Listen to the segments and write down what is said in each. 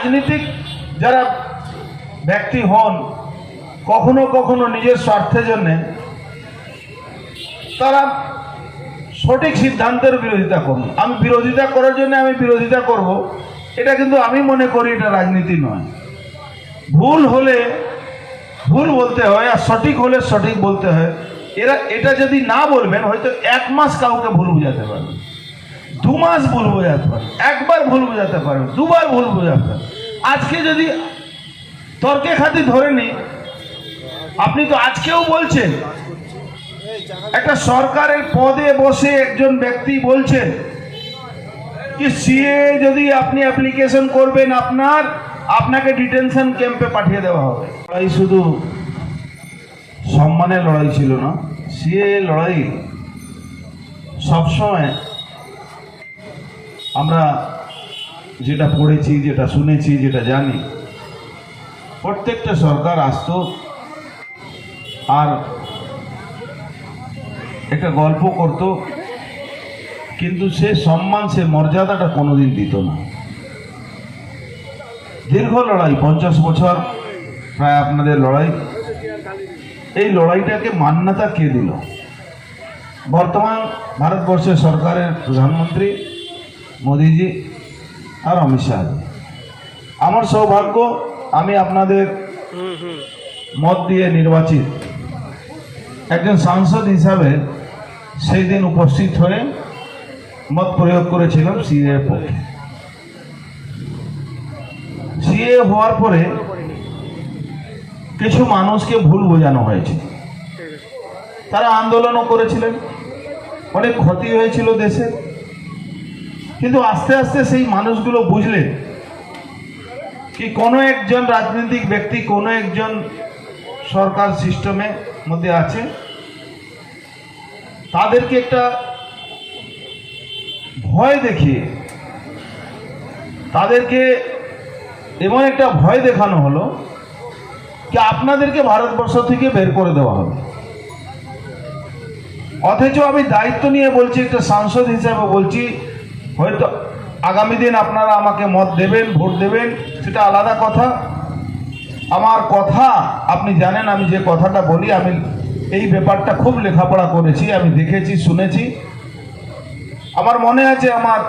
রাজনীতিক যারা ব্যক্তি হন কখনো কখনো নিজের স্বার্থের জন্য তারা সঠিক সিদ্ধান্তের বিরোধিতা করুন। আমি বিরোধিতা করার জন্য আমি বিরোধিতা করব, এটা কিন্তু আমি মনে করি এটা রাজনীতি নয়। ভুল হলে ভুল বলতে হয়, আর সঠিক হলে সঠিক বলতে হয়। এটা যদি না বলবেন, হয়তো 1 মাস কাউকে ভুল বোঝাতে পারবেন, 2 মাস ভুল বোঝাতে পারবেন, 1বার ভুল বোঝাতে পারবেন, 2বার ভুল বোঝাতে পারবেন। আজকে যদি তর্কে খাতি ধরে নি, আপনি তো আজকেও বলছেন, একটা সরকারের পদে বসে একজন ব্যক্তি বলছেন কি সিএ যদি আপনি অ্যাপ্লিকেশন করবেন আপনাকে ডিটেনশন ক্যাম্পে পাঠিয়ে দেওয়া হবে। লড়াই শুধু সম্মানের লড়াই ছিল না, সিএ লড়াই সবসময় আমরা যেটা পড়েছি, যেটা শুনেছি, যেটা জানি, প্রত্যেকটা সরকার আসতো আর একটা গল্প করত, কিন্তু সে সম্মান, সে মর্যাদাটা কোনোদিন দিত না। দীর্ঘ লড়াই, 50 বছর প্রায় আপনাদের লড়াই, এই লড়াইটাকে মান্যতা কে দিল? বর্তমান ভারতবর্ষের সরকারের প্রধানমন্ত্রী মোদিজি আর অমিত শাহজি। আমার সৌভাগ্য, আমি আপনাদের মত দিয়ে নির্বাচিত একজন সাংসদ হিসাবে সেই দিন উপস্থিত হয়ে মত প্রয়োগ করেছিলাম সিএ এর পক্ষে। সিএ হওয়ার পরে কিছু মানুষকে ভুল বোঝানো হয়েছে, তারা আন্দোলনও করেছিলেন, অনেক ক্ষতি হয়েছিল দেশের, কিন্তু আস্তে আস্তে সেই মানুষগুলো বুঝলেন কি কোনো একজন রাজনৈতিক ব্যক্তি, কোনো একজন সরকার সিস্টেমের মধ্যে আছে, তাদেরকে একটা ভয় দেখিয়ে, তাদেরকে এমন একটা ভয় দেখানো হলো কি আপনাদেরকে ভারতবর্ষ থেকে বের করে দেওয়া হবে। অথচ আমি দায়িত্ব নিয়ে বলছি, একটা সাংসদ হিসেবে বলছি, হয়তো আগামী দিন আপনারা আমাকে মত দেবেন, ভোট দেবেন, সেটা আলাদা কথা। আমার কথা আপনি জানেন, আমি যে কথাটা বলি, আমি এই ব্যাপারটা খুব লেখাপড়া করেছি, আমি দেখেছি, শুনেছি। আমার মনে আছে, আমার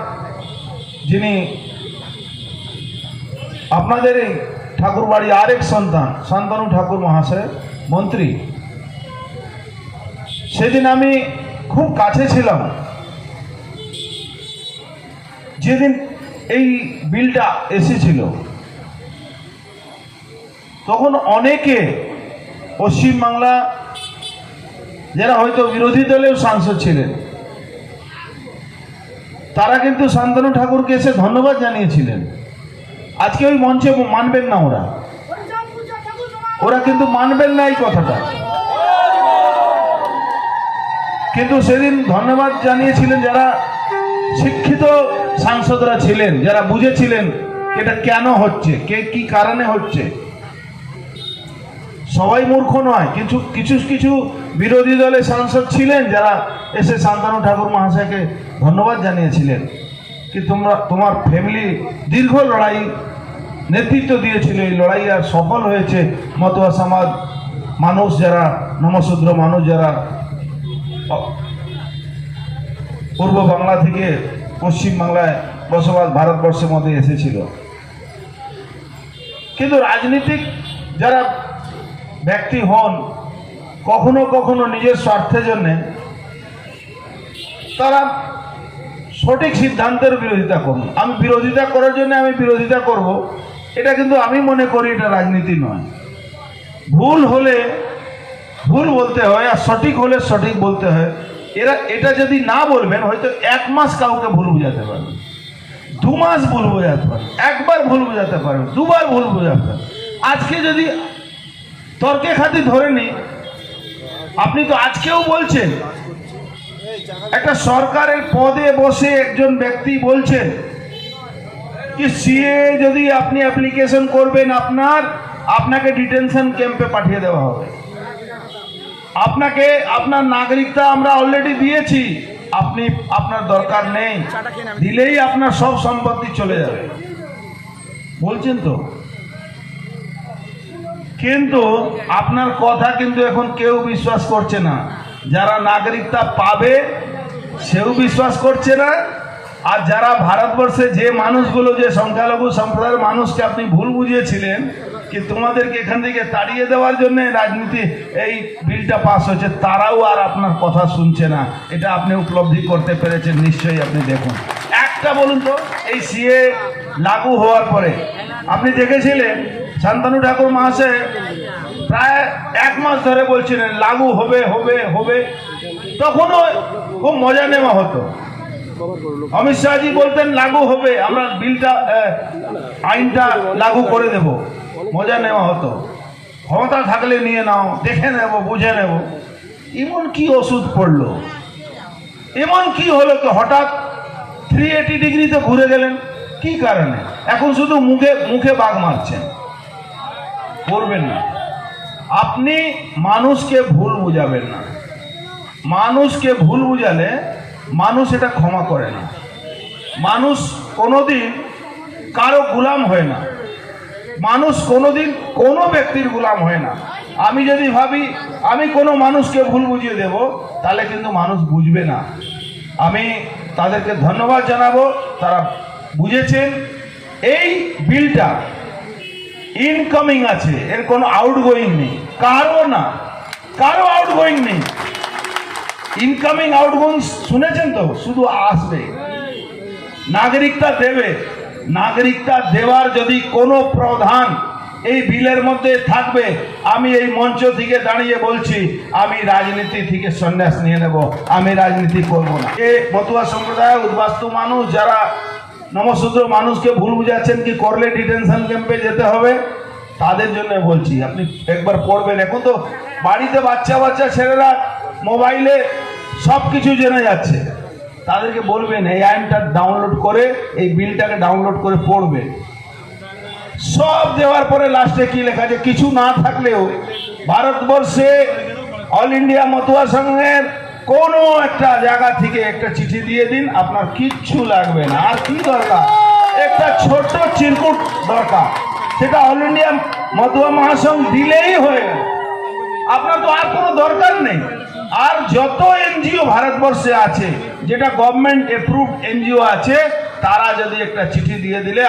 যিনি আপনাদের এই ঠাকুরবাড়ি আরেক সন্তান শান্তনু ঠাকুর মহাশয় মন্ত্রী, সেদিন আমি খুব কাছে ছিলাম যেদিন এই বিলটা এসেছিল। তখন অনেকে পশ্চিমবাংলা যারা হয়তো বিরোধী দলেও সাংসদ ছিলেন, তারা কিন্তু শান্তনু ঠাকুরকে এসে ধন্যবাদ জানিয়েছিলেন। আজকে ওই মঞ্চে মানবেন না, ওরা কিন্তু মানবেন না এই কথাটা, কিন্তু সেদিন ধন্যবাদ জানিয়েছিলেন যারা শিক্ষিত সাংসদরা ছিলেন, যারা বুঝেছিলেন এটা কেন হচ্ছে, কে কি কারণে হচ্ছে। সবাই মূর্খ নয়, কিছু কিছু কিছু বিরোধী দলের সাংসদ ছিলেন যারা এসে শান্তনু ঠাকুর মহাশয়কে ধন্যবাদ জানিয়েছিলেন কি তোমার ফ্যামিলি দীর্ঘ লড়াই নেতৃত্ব দিয়েছিল, এই লড়াই আর সফল হয়েছে। মতুয়া সমাজ মানুষ যারা, নমশূদ্র মানুষ যারা পূর্ব বাংলা থেকে পশ্চিম বাংলায় বসবাস, ভারতবর্ষের মধ্যে এসেছিল। কিন্তু রাজনীতিক যারা ব্যক্তি হন কখনো কখনো নিজের স্বার্থের জন্য তারা সঠিক সিদ্ধান্তের বিরোধিতা করুন। আমি বিরোধিতা করার জন্য আমি বিরোধিতা করব, এটা কিন্তু আমি মনে করি এটা রাজনীতি নয়। ভুল হলে ভুল বলতে হয়, আর সঠিক হলে সঠিক বলতে হয়। এটা যদি না বলবেন, হয়তো 1 মাস কাউকে ভুল বোঝাতে পারবেন, 2 মাস ভুল বোঝাতে পারবেন, 1বার ভুল বোঝাতে পারবেন, 2বার ভুল বোঝাতে পারবেন। আজকে যদি তর্কে খাতি ধরে নি, আপনি তো আজকেও বলছেন, একটা সরকারের পদে বসে একজন ব্যক্তি বলছেন কি সিএ যদি আপনি অ্যাপ্লিকেশন করবেন আপনাকে ডিটেনশন ক্যাম্পে পাঠিয়ে দেওয়া হবে। আপনার নাগরিকতা আমরা অলরেডি দিয়েছি, আপনার দরকার নেই, দিলেই আপনার সব সম্পত্তি চলে যাবে। বলছেন তো, কিন্তু আপনার কথা কিন্তু এখন কেউ বিশ্বাস করছে না। যারা নাগরিকতা পাবে সেও বিশ্বাস করছে না, আর যারা ভারতবর্ষে যে মানুষগুলো, যে সংখ্যালঘু সম্প্রদায়ের মানুষকে আপনি ভুল বুঝিয়েছিলেন কি তোমাদেরকে এখান থেকে তাড়িয়ে দেওয়ার জন্য রাজনীতি এই বিলটা পাস হয়েছে, তারাও আর আপনার কথা শুনছে না। এটা আপনি উপলব্ধি করতে পেরেছেন নিশ্চয়ই। আপনি দেখুন, একটা বলুন তো, এই সিএ লাগু হওয়ার পরে আপনি দেখেছিলেন শান্তনু ঠাকুর মহাশয় প্রায় 1 মাস ধরে বলছিলেন লাগু হবে হবে হবে, তখনও খুব মজা নেওয়া হতো। অমিত শাহজি বলতেন লাগু হবে, আমরা বিলটা আইনটা লাগু করে দেব, মজা নেওয়া হতো। ক্ষমতা থাকলে নিয়ে নাও, দেখে নেব, বুঝে নেব। এমন কি ওষুধ পড়লো, এমন কি হলো তো হঠাৎ 380 ডিগ্রিতে ঘুরে গেলেন? কি কারণে? এখন শুধু মুখে মুখে বাঘ মারছেন। করবেন না, আপনি মানুষকে ভুল বুঝাবেন না। মানুষকে ভুল বুঝালে মানুষ এটা ক্ষমা করে না। মানুষ কোনোদিন কারো গোলাম হয় না, মানুষ কোনোদিন কোনো ব্যক্তির গোলাম হয় না। আমি যদি ভাবি আমি কোনো মানুষকে ভুল বুঝিয়ে দেব, তাহলে কিন্তু মানুষ বুঝবে না। আমি তাদেরকে ধন্যবাদ জানাবো, তারা বুঝেছেন। এই বিলটা ইনকামিং আছে, এর কোনো আউটগোয়িং নেই, কারো না, কারো আউটগোয়িং নেই। ইনকামিং আউটগোয়িং শুনেছেন তো, শুধু আসবে। নাগরিকতা দেবে, নাগরিকতা দেওয়ার যদি কোনো প্রাবধান এই বিলের মধ্যে থাকবে, আমি এই মঞ্চ থেকে দাঁড়িয়ে বলছি আমি রাজনীতি থেকে সন্ন্যাস নিয়ে নেব, আমি রাজনীতি করব না। এ মতুয়া সম্প্রদায়, উদ্বাস্তু মানুষ, যারা নমশূদ্র মানুষকে ভুল বুঝাচ্ছেন কি করলে ডিটেনশন ক্যাম্পে যেতে হবে, তাদের জন্য বলছি আপনি একবার পড়বেন। এখন তো বাড়িতে বাচ্চা বাচ্চা ছেলেরা মোবাইলে সব কিছু জেনে যাচ্ছে, তাদেরকে বলবেন এই আইনটা ডাউনলোড করে, এই বিলটাকে ডাউনলোড করে পড়বে। সব দেওয়ার পরে লাস্টে কি লেখা আছে, কিছু না থাকলেও ভারতবর্ষে অল ইন্ডিয়া মতুয়া সংঘের কোনো একটা জায়গা থেকে একটা চিঠি দিয়ে দিন, আপনার কিচ্ছু লাগবে না। আর কি দরকার? একটা ছোট চিরকুট দরকার, সেটা অল ইন্ডিয়া মতুয়া মহাসংঘ দিলেই হয়ে গেল। আপনার তো আর কোনো দরকার নেই। আর যত এনজিও ভারতবর্ষে আছে, যেটা গভর্নমেন্ট অ্যাপ্রুভড এনজিও আছে, তারা যদি একটা চিঠি দিয়ে দিলে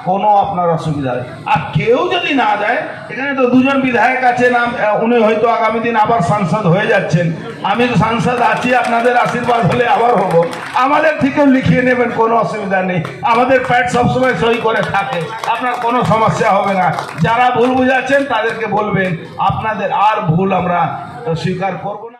কোনো আপনার অসুবিধা নেই। আর কেউ যদি না দেয়, এখানে তো 2জন বিধায়ক আছে, নাম উনি হয়তো আগামী দিন আবার সাংসদ হয়ে যাচ্ছেন। আমি তো সাংসদ আছি, আপনাদের আশীর্বাদ হলে আবার হব। আমাদের থেকেও লিখিয়ে নেবেন, কোনো অসুবিধা নেই। আমাদের প্যাড সবসময় সই করে থাকে, আপনার কোনো সমস্যা হবে না। যারা ভুল বুঝাচ্ছেন তাদেরকে বলবেন আপনাদের আর ভুল আমরা স্বীকার করব না।